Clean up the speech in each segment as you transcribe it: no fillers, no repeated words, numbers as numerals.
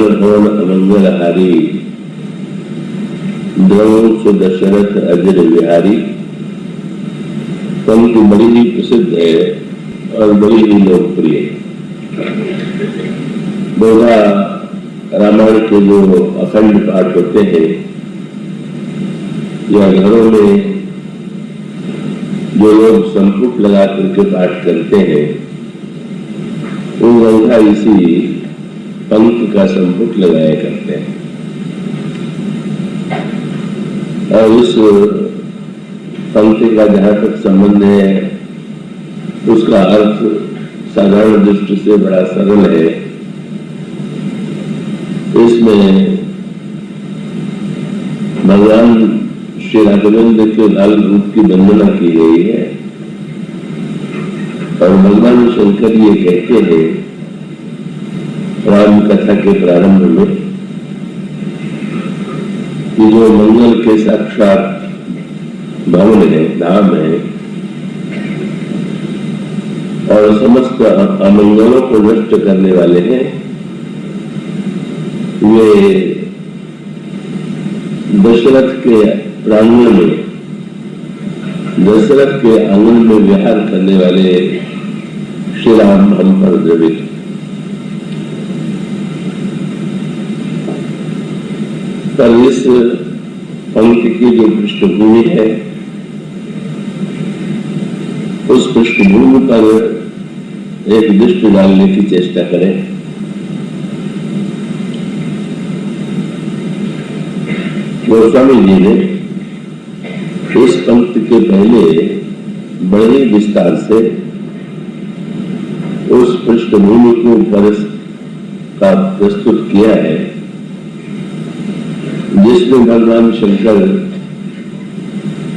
अमंगलहारी द्रवंश दशरथ अजर विहारी पंक्ति बड़ी ही प्रसिद्ध है और बड़ी ही लोकप्रिय। बहुधा रामायण के जो अखंड पाठ होते हैं या घरों में जो लोग संपुट लगा करके पाठ करते हैं वो बहुधा इसी पंक्ति का संपुट लगाया करते हैं और इस पंक्ति का जहां तक संबंध है उसका अर्थ साधारण दृष्टि से बड़ा सरल है। इसमें भगवान श्री राघवेंद्र के लाल रूप की वंदना की गई है और भगवान शंकर ये कहते हैं राम कथा के प्रारंभ में कि जो मंगल के साक्षात भवन है, धाम है और समस्त अमंगलों को नष्ट करने वाले हैं, वे दशरथ के प्रांगण में, दशरथ के आंगन में विहार करने वाले श्री राम हम पर द्रवित। पर इस पंक्ति की जो पृष्ठभूमि है उस पृष्ठभूमि पर एक दृष्टि डालने की चेष्टा करें। गोस्वामी जी ने इस पंक्ति के पहले बड़े ही विस्तार से उस पृष्ठभूमि को प्रस्तुत किया है जिसमें भगवान शंकर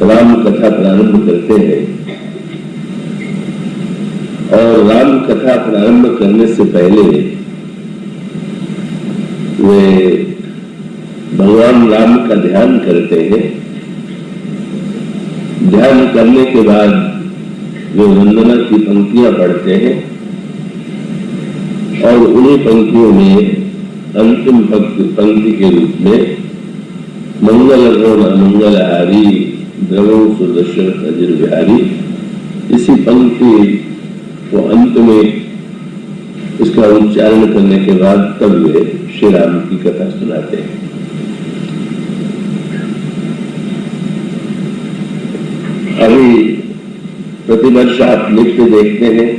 राम कथा प्रारंभ करते हैं और राम कथा प्रारंभ करने से पहले वे भगवान राम का ध्यान करते हैं। ध्यान करने के बाद वे वंदना की पंक्तियां पढ़ते हैं और उन्हीं पंक्तियों में अंतिम पंक्ति के रूप में मंगल अमंगलहारी द्रवंश दशरथ अजर विहारी, इसी पंक्ति को अंत में इसका उच्चारण करने के बाद तब वे श्री राम की कथा सुनाते हैं। अभी प्रतिवर्ष आप नित्य देखते हैं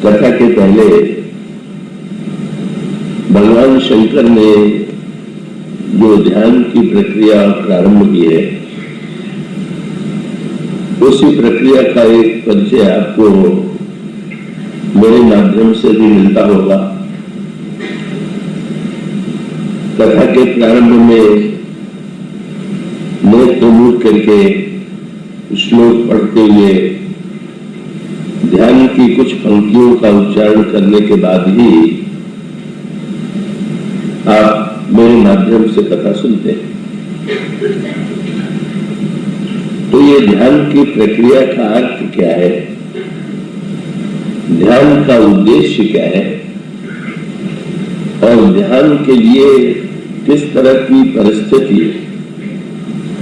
कथा के पहले भगवान शंकर ने जो ध्यान की प्रक्रिया प्रारंभ की है उसी प्रक्रिया का एक परिचय आपको मेरे माध्यम से भी मिलता होगा। कथा के प्रारंभ में नेत्र मूड करके श्लोक पढ़ते हुए ध्यान की कुछ पंक्तियों का उच्चारण करने के बाद ही आप मेरे माध्यम से कथा सुनते हैं। तो ये ध्यान की प्रक्रिया का अर्थ क्या है, ध्यान का उद्देश्य क्या है और ध्यान के लिए किस तरह की परिस्थिति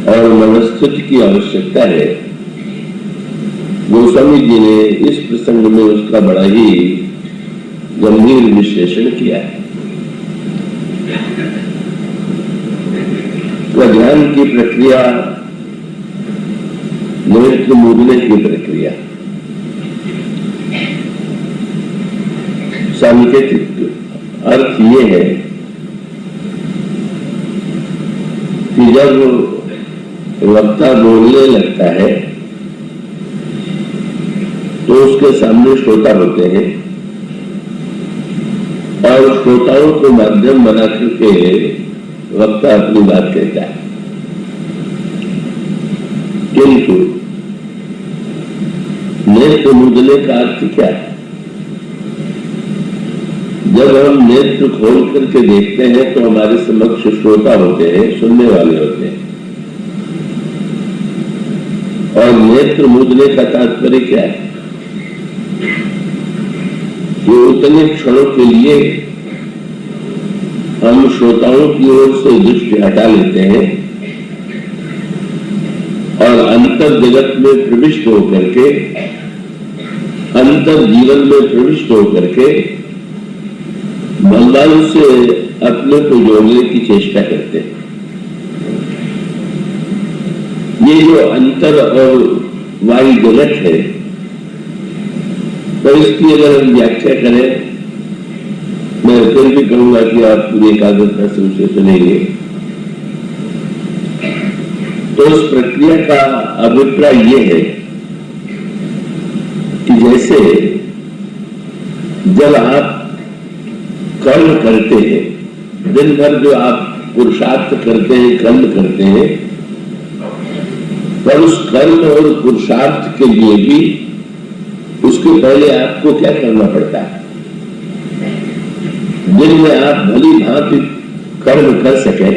और मनस्थिति की आवश्यकता है, गोस्वामी जी ने इस प्रसंग में उसका बड़ा ही गंभीर विश्लेषण किया है। ध्यान की प्रक्रिया नेत्र मूडने की प्रक्रिया सांकेतिक अर्थ ये है कि जब वक्ता बोलने लगता है तो उसके सामने श्रोता होते हैं और श्रोताओं को माध्यम बना करके वक्ता अपनी बात कहता है। किंतु नेत्र मूदने का अर्थ क्या है? जब हम नेत्र खोल करके देखते हैं तो हमारे समक्ष श्रोता होते हैं, सुनने वाले होते हैं। और नेत्र मूदने का तात्पर्य क्या है? ये उतने क्षणों के लिए हम श्रोताओं की ओर से दृष्टि हटा लेते हैं और अंतर जगत में प्रविष्ट होकर के, अंतर जीवन में प्रविष्ट होकर के भगवान से अपने को जोड़ने की चेष्टा करते हैं। ये जो अंतर और वायु जगत है, तो इसकी अगर हम व्याख्या करें, मैं फिर भी कहूंगा कि आप पूरी एकाग्रता से उसे सुनेंगे, तो उस प्रक्रिया का अभिप्राय ये है कि जैसे जब आप कर्म करते हैं, दिन भर जो आप पुरुषार्थ करते हैं, कर्म करते हैं, पर उस कर्म और पुरुषार्थ के लिए भी उसके पहले आपको क्या करना पड़ता है? दिन में आप भली भांति कर्म कर सके,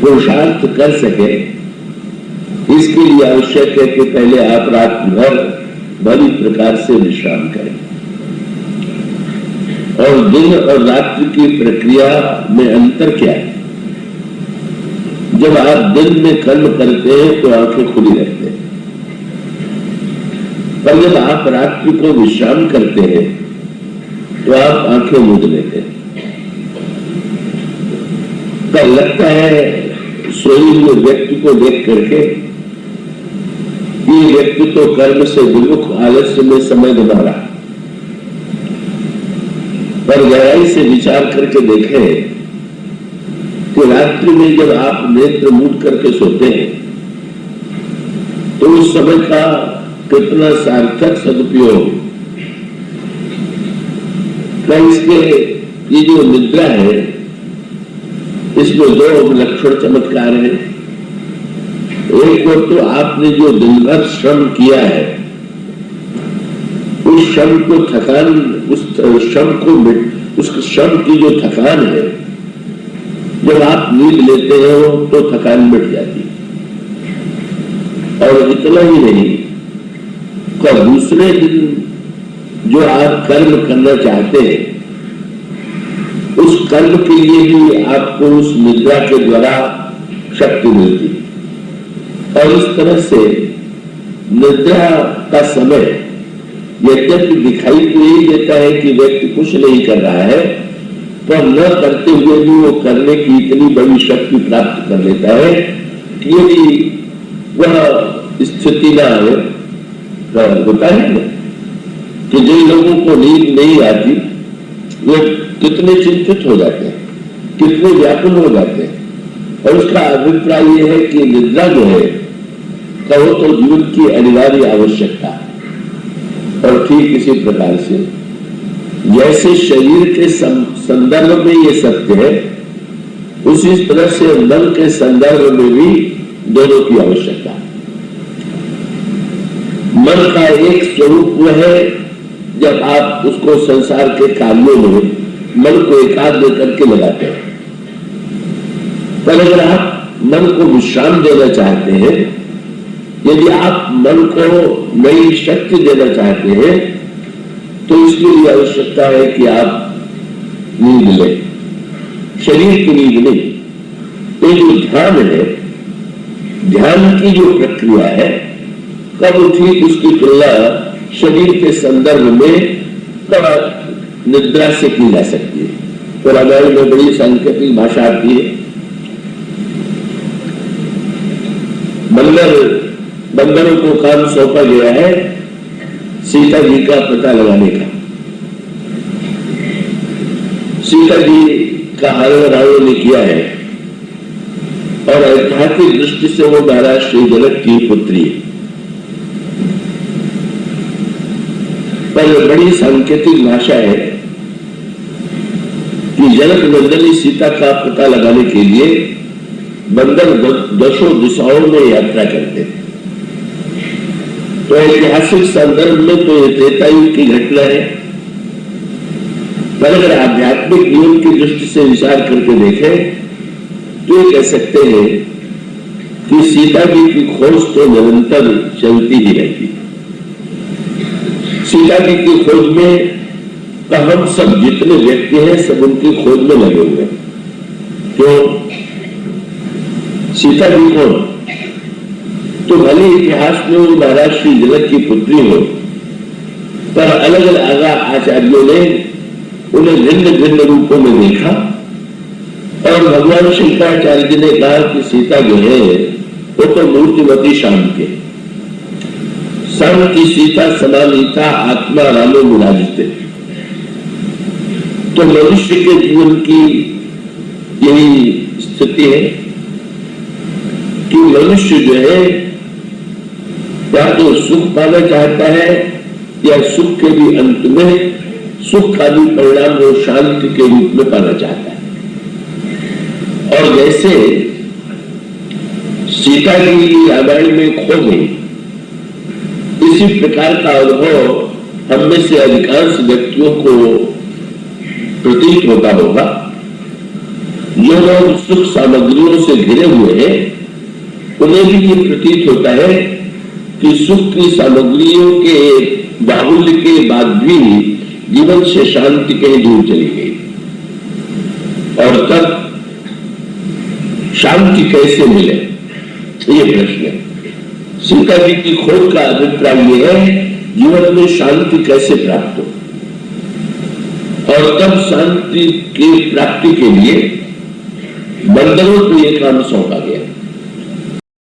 पुरुषार्थ कर सके, इसके लिए आवश्यक है कि पहले आप रात भर भली प्रकार से विश्राम करें। और दिन और रात्रि की प्रक्रिया में अंतर क्या है? जब आप दिन में कर्म करते हैं तो आंखें खुली रहती हैं, पर जब आप रात्रि को विश्राम करते हैं तो आप आंखें मूंद लेते हैं। तो लगता है सोए हुए व्यक्ति को देख करके ये व्यक्ति तो कर्म से विमुख आलस्य में समय बना रहा, पर गहराई से विचार करके देखें कि रात्रि में जब आप नेत्र मूंद करके सोते हैं तो उस समय का कितना सार्थक सदुपयोग। इसके ये जो निद्रा है, इसमें दो लक्षण चमत्कार है। एक और तो आपने जो दिन भर श्रम किया है, उस श्रम को थकान, उस श्रम की जो थकान है, जब आप नींद लेते हो तो थकान मिट जाती है। और इतना ही नहीं, तो दूसरे दिन जो आप कर्म करना चाहते हैं, उस कर्म के लिए भी आपको उस निद्रा के द्वारा शक्ति मिलती। और इस तरह से निद्रा का समय यद्यपि दिखाई तो यही देता है कि व्यक्ति कुछ नहीं कर रहा है, पर न करते हुए भी वो करने की इतनी बड़ी शक्ति प्राप्त कर लेता है कि यदि वह स्थिति ना होता है ना कि जिन लोगों को नींद नहीं आती वे कितने चिंतित हो जाते हैं, कितने व्याकुल हो जाते हैं। और उसका अभिप्राय यह है कि निद्रा जो है कहो तो जीवन की अनिवार्य आवश्यकता। और ठीक इसी प्रकार से जैसे शरीर के संदर्भ में ये सत्य है, उसी तरह से मन के संदर्भ में भी दोनों की आवश्यकता। मन का एक स्वरूप वह है जब आप उसको संसार के कार्यों में मन को एकाग्र करके लगाते हैं। पर अगर आप मन को विश्राम देना चाहते हैं, यदि आप मन को नई शक्ति देना चाहते हैं, तो इसके लिए आवश्यकता है कि आप नींद लें, शरीर की नींद नहीं। ये जो ध्यान है, ध्यान की जो प्रक्रिया है, कब ठीक उसकी तुलना शरीर के संदर्भ में निद्रा से की जा सकती है। तो रामायण में बड़ी सांकेतिक भाषा आती है। बंदरों को काम सौंपा गया है सीता जी का पता लगाने का। सीता जी का हरण रावण ने किया है और ऐतिहासिक दृष्टि से वो महाराज श्री जनक की पुत्री है। पर बड़ी सांकेतिक भाषा है कि जनक नंदनी सीता का पता लगाने के लिए बंदर दशों दिशाओं में यात्रा करते हैं। तो ऐतिहासिक संदर्भ में तो ये त्रेता युग की घटना है, पर अगर आध्यात्मिक जीवन की दृष्टि से विचार करके देखें तो ये कह सकते हैं कि सीता जी की खोज तो निरंतर चलती ही रहती। सीता जी की खोज में तो हम सब जितने व्यक्ति हैं सब उनकी खोज में लगे हुए हैं। क्यों? सीता जी कौन? तो भले इतिहास में वो महाराज श्री जनक की पुत्री हो, पर अलग अलग आचार्यों ने उन्हें भिन्न भिन्न रूपों में देखा और भगवान शंकराचार्य जी ने कहा कि सीता जो है वो तो मूर्तिमती शांति है, शांति सीता समानीता आत्मा रामो विराजिते। तो मनुष्य के जीवन की यही स्थिति है कि मनुष्य जो है या तो सुख पाना चाहता है या सुख के भी अंत में सुख का भी परिणाम वो शांति के रूप में पाना चाहता है। और जैसे सीता जी रामायण में खो गई, इसी प्रकार का अनुभव हम में से अधिकांश व्यक्तियों को प्रतीत होता होगा। जो लोग सुख सामग्रियों से घिरे हुए हैं उन्हें भी ये प्रतीत होता है कि सुख की सामग्रियों के बाहुल्य के बाद भी जीवन से शांति कहीं दूर चली गई। और तब शांति कैसे मिले, ये प्रश्न है। सीता जी की खोज का अभिप्राय यह है जीवन में शांति कैसे प्राप्त हो, और तब शांति की प्राप्ति के लिए बंदरों को यह काम सौंपा गया।